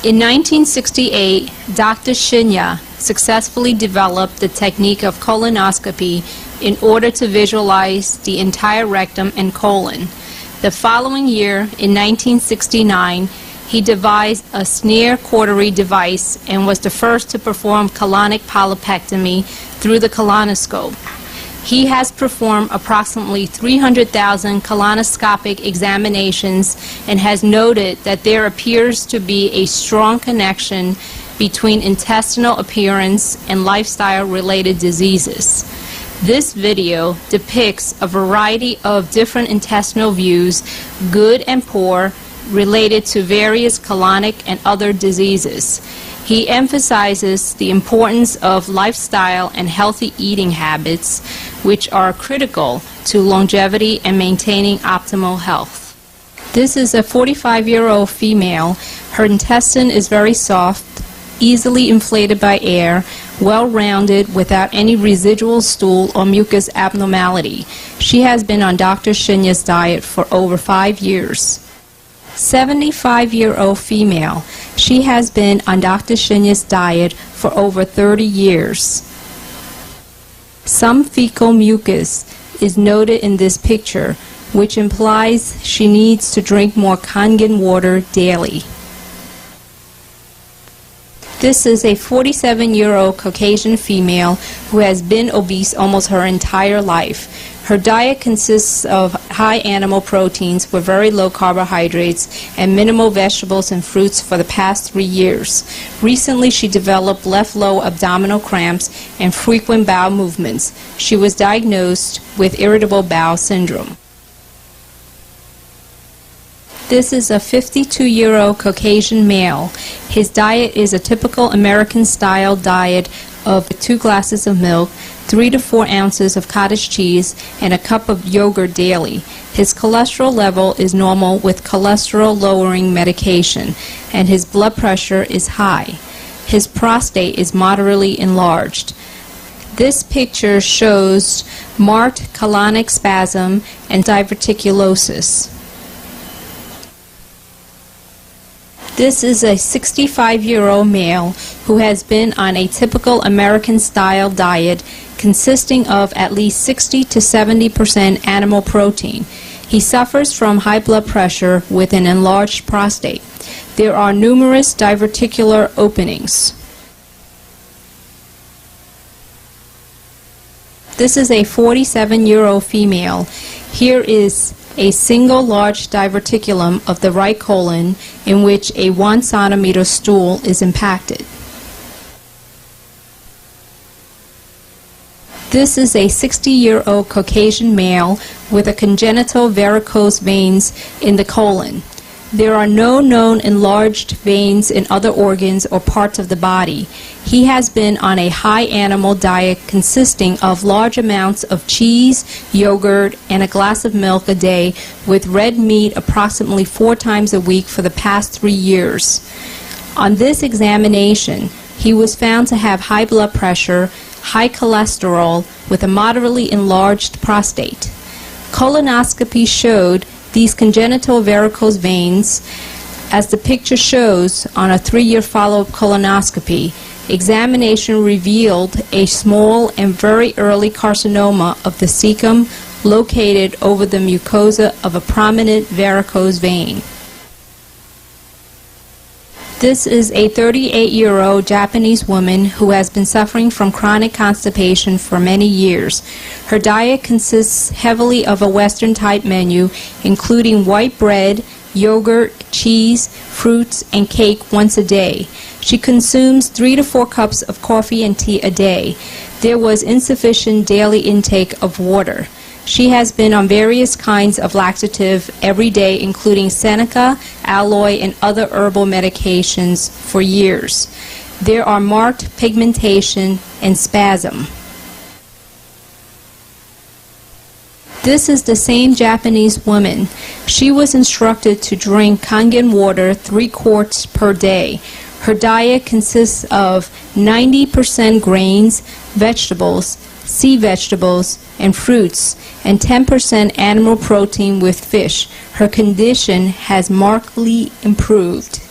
In 1968, Dr. Shinya successfully developed the technique of colonoscopy in order to visualize the entire rectum and colon. The following year, in 1969, he devised a snare cautery device and was the first to perform colonic polypectomy through the colonoscope. He has performed approximately 300,000 colonoscopic examinations and has noted that there appears to be a strong connection between intestinal appearance and lifestyle-related diseases. This video depicts a variety of different intestinal views, good and poor, related to various colonic and other diseases. He emphasizes the importance of lifestyle and healthy eating habits, which are critical to longevity and maintaining optimal health. This is a 45-year-old female. Her intestine is very soft, easily inflated by air, well-rounded without any residual stool or mucus abnormality. She has been on Dr. Shinya's diet for over 5 years. 75-year-old female. She has been on Dr. Shinya's diet for over 30 years. Some fecal mucus is noted in this picture, which implies she needs to drink more Kangen water daily. This is a 47-year-old Caucasian female who has been obese almost her entire life. Her diet consists of high animal proteins with very low carbohydrates and minimal vegetables and fruits for the past 3 years. Recently, she developed left low abdominal cramps and frequent bowel movements. She was diagnosed with irritable bowel syndrome. This is a 52-year-old Caucasian male. His diet is a typical American-style diet of 2 glasses of milk, 3 to 4 ounces of cottage cheese, and a cup of yogurt daily. His cholesterol level is normal with cholesterol-lowering medication, and his blood pressure is high. His prostate is moderately enlarged. This picture shows marked colonic spasm and diverticulosis. This is a 65-year-old male who has been on a typical American-style diet consisting of at least 60 to 70% animal protein. He suffers from high blood pressure with an enlarged prostate. There are numerous diverticular openings. This is a 47-year-old female. Here is a single large diverticulum of the right colon in which a 1 centimeter stool is impacted. This is a 60-year-old Caucasian male with a congenital varicose veins in the colon. There are no known enlarged veins in other organs or parts of the body. He has been on a high animal diet consisting of large amounts of cheese, yogurt, and a glass of milk a day with red meat approximately 4 times a week for the past 3 years. On this examination, he was found to have high blood pressure, high cholesterol, with a moderately enlarged prostate. Colonoscopy showed these congenital varicose veins, as the picture shows on a 3-year follow-up colonoscopy. Examination revealed a small and very early carcinoma of the cecum located over the mucosa of a prominent varicose vein. This is a 38-year-old Japanese woman who has been suffering from chronic constipation for many years. Her diet consists heavily of a Western-type menu, including white bread, yogurt, cheese, fruits, and cake once a day. She consumes 3 to 4 cups of coffee and tea a day. There was insufficient daily intake of water. She has been on various kinds of laxative every day, including Seneca, aloe, and other herbal medications for years. There are marked pigmentation and spasm. This is the same Japanese woman. She was instructed to drink Kangen water 3 quarts per day. Her diet consists of 90% grains, vegetables, sea vegetables, and fruits, and 10% animal protein with fish. Her condition has markedly improved.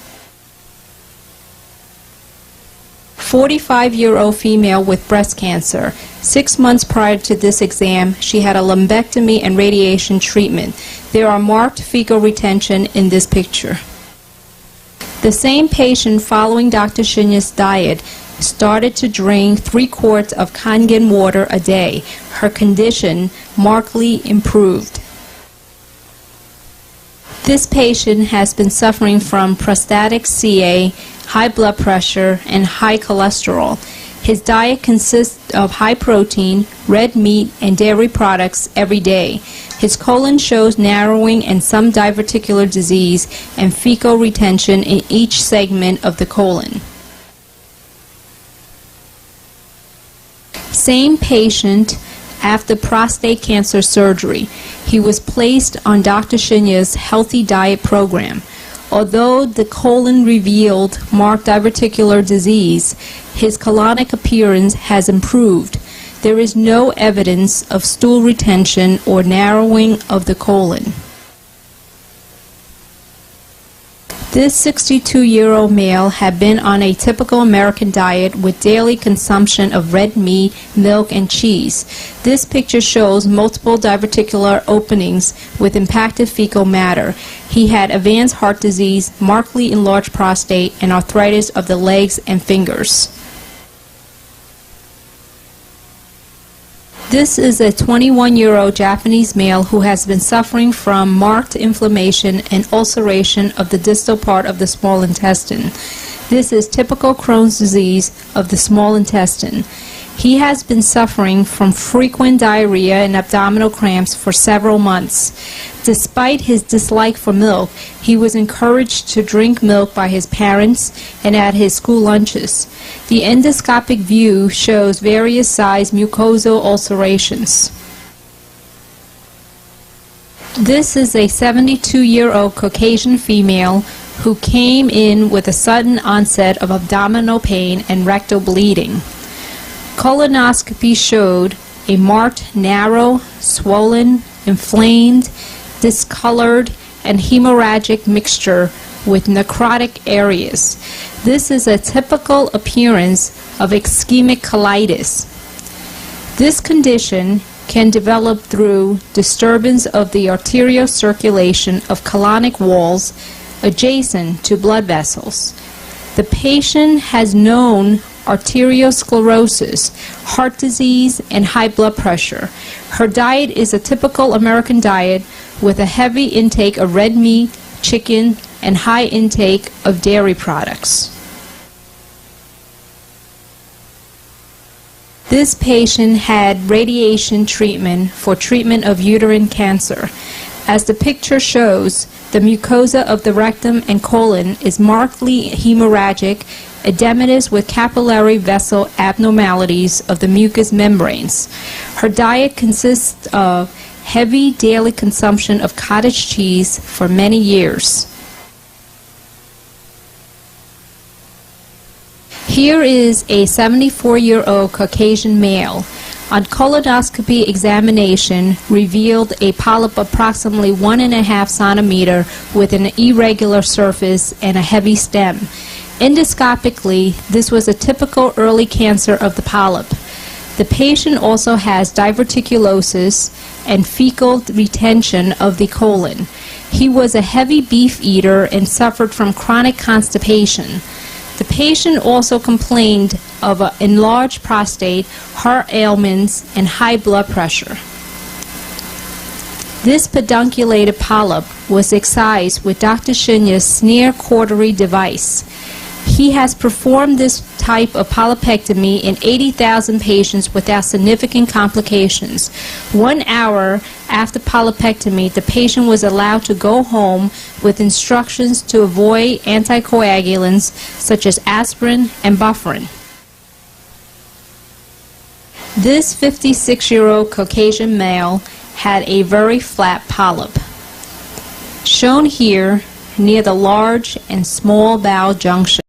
45-year-old female with breast cancer. 6 months prior to this exam, she had a lumpectomy and radiation treatment. There are marked fecal retention in this picture. The same patient, following Dr. Shinya's diet, started to drink 3 quarts of Kangen water a day. Her condition markedly improved. This patient has been suffering from prostatic CA, high blood pressure, and high cholesterol. His diet consists of high protein, red meat, and dairy products every day. His colon shows narrowing and some diverticular disease and fecal retention in each segment of the colon. Same patient after prostate cancer surgery. He was placed on Dr. Shinya's healthy diet program. Although the colon revealed marked diverticular disease, his colonic appearance has improved. There is no evidence of stool retention or narrowing of the colon. This 62-year-old male had been on a typical American diet with daily consumption of red meat, milk, and cheese. This picture shows multiple diverticular openings with impacted fecal matter. He had advanced heart disease, markedly enlarged prostate, and arthritis of the legs and fingers. This is a 21-year-old Japanese male who has been suffering from marked inflammation and ulceration of the distal part of the small intestine. This is typical Crohn's disease of the small intestine. He has been suffering from frequent diarrhea and abdominal cramps for several months. Despite his dislike for milk, he was encouraged to drink milk by his parents and at his school lunches. The endoscopic view shows various size mucosal ulcerations. This is a 72-year-old Caucasian female who came in with a sudden onset of abdominal pain and rectal bleeding. Colonoscopy showed a marked narrow, swollen, inflamed, discolored, and hemorrhagic mixture with necrotic areas. This is a typical appearance of ischemic colitis. This condition can develop through disturbance of the arterial circulation of colonic walls adjacent to blood vessels. The patient has known arteriosclerosis, heart disease, and high blood pressure. Her diet is a typical American diet with a heavy intake of red meat, chicken, and high intake of dairy products. This patient had radiation treatment for treatment of uterine cancer. As the picture shows, the mucosa of the rectum and colon is markedly hemorrhagic, edematous with capillary vessel abnormalities of the mucous membranes. Her diet consists of heavy daily consumption of cottage cheese for many years. Here is a 74-year-old Caucasian male. On colonoscopy examination revealed a polyp approximately 1.5 centimeter with an irregular surface and a heavy stem. Endoscopically, this was a typical early cancer of the polyp. The patient also has diverticulosis and fecal retention of the colon. He was a heavy beef eater and suffered from chronic constipation. The patient also complained of an enlarged prostate, heart ailments, and high blood pressure. This pedunculated polyp was excised with Dr. Shinya's sneer cautery device. He has performed this type of polypectomy in 80,000 patients without significant complications. 1 hour after polypectomy, the patient was allowed to go home with instructions to avoid anticoagulants such as aspirin and bufferin. This 56-year-old Caucasian male had a very flat polyp, shown here near the large and small bowel junction.